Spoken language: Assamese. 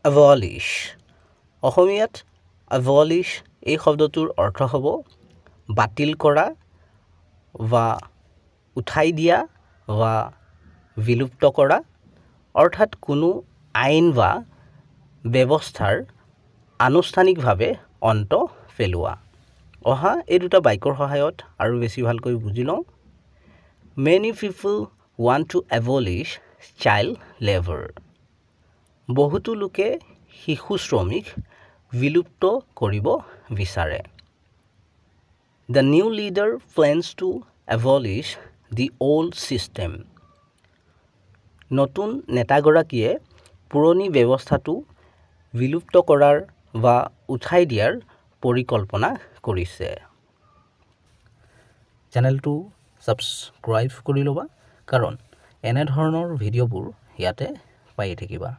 abolish অসমীয়াত abolish এই শব্দটোৰ অৰ্থ হ'ব বাতিল কৰা বা উঠাই দিয়া বা বিলুপ্ত কৰা অৰ্থাৎ কোনো আইন বা ব্যৱস্থাৰ আনুষ্ঠানিকভাৱে অন্ত পেলোৱা অহা এই দুটা বাক্যৰ সহায়ত আৰু বেছি ভালকৈ বুজি লওঁ Many people want to abolish child labor বহুতো লোকে শিশু শ্ৰমিক বিলুপ্ত কৰিব বিচাৰে The new leader plans to abolish the old system নতুন নেতাগৰাকীয়ে পুৰণি ব্যৱস্থাটো বিলুপ্ত কৰাৰ বা উঠাই দিয়াৰ পৰিকল্পনা কৰিছে চেনেলটো সাবস্ক্ৰাইব কৰি ল'বা কাৰণ এনে ধৰণৰ ভিডিঅ'বোৰ ইয়াতে পাই থাকিবা